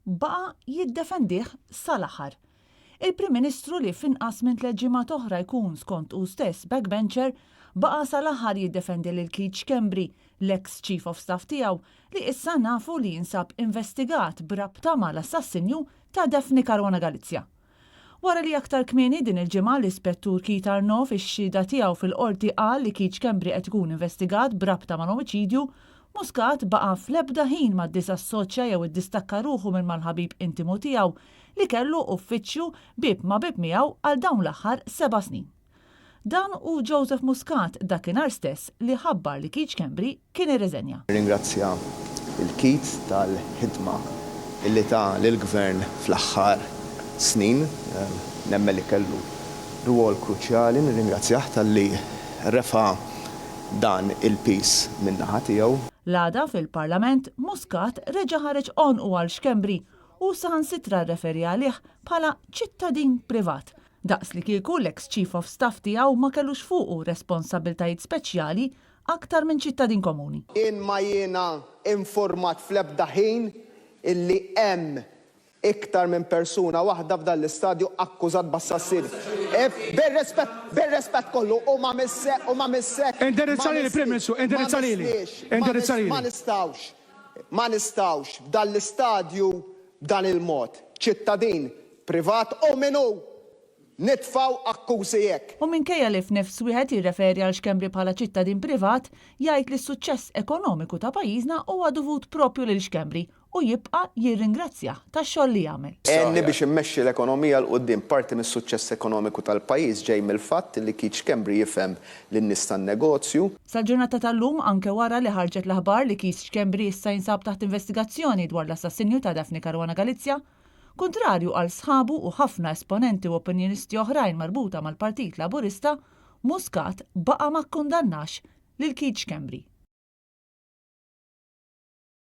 baqa jiddefendih sal-aħħar. Il-Prim Ministru li finqas minn 3 ġimgħat oħra jkun skont hu stess backbencher baqa sal-aħħar jiddefendi lil Keith Schembri, l-ex Chief of Staff tiegħu, li issa nafu li jinsab investigat b'rabta mal-assassinju ta' Daphne Caruana Galizia. Wara li aktar kmieni din il-ġimgħa l-Ispettur Keith Arnaud fix-xhieda tiegħu fil-qorti qal li Keith Schembri qed ikun investigat b'rabta mal-omiċidju, Muscat baqa fl-ebda ħin ma ddisassoċja jew iddistakka ruħu minn mal-ħabib intimu tiegħu li kellu uffiċċju bib ma bib miegħu għal dawn l-aħħar 7 snin. Dan u Joseph Muscat dakinhar stess li ħabbar li Keith Schembri kien irriżenja. Ringrazzja il-Keith tal-ħidma illi ta' lill-Gvern fl-aħħar snin, nemmen li kellu rwol kruċjali, nirringrazzjah tal-li refa' dan il-peace min-naħa tiegħu. L-għada fil-Parlament Muscat reġa' ħareġ onqu għal Schembri u saħansitra referi għalih bħala ċittadin privat. Daqs li kieku l-ex Chief of Staff tiegħu ma kellux fuqu responsabiltajiet speċjali aktar minn ċittadin komuni. Ma jiena informat fl-ebda ħin illi hemm iktar minn persuna waħda f'dan l-istadju akkużat b'assassin. Bir-rispett kollu u ma missek. Indirizzali li Prim Ministru, indirizzali. Ma nistawx f'dan l-istadju b'dan il-mod. Ċittadin privat u minnu nitfaw akkużi hekk. U minkejja li f'nifs wieħed jirreferi għal Schembri bħala ċittadin privat, jgħid li s-suċċess ekonomiku ta' pajjiżna huwa dovut propju lil Schembri u jibqa' jirringrazzja tax-xogħol li jagħmel. Enni biex immexxi l-ekonomija l qudiem parti mis-suċċess ekonomiku tal-pajjiż ġej mill-fatt li Keith Schembri jifhem lin-nies tan-negozju. Sal-ġurnata tal-lum anke wara li ħarġet l-aħbar li Keith Schembri issa jinsab taħt investigazzjoni dwar l-assassinju ta' Daphne Caruana Galizia, kontrarju għal sħabu u ħafna esponenti u opinjonisti oħrajn marbuta mal-Partit Laburista, Muscat baqa' ma kkundannax lil Keith Schembri.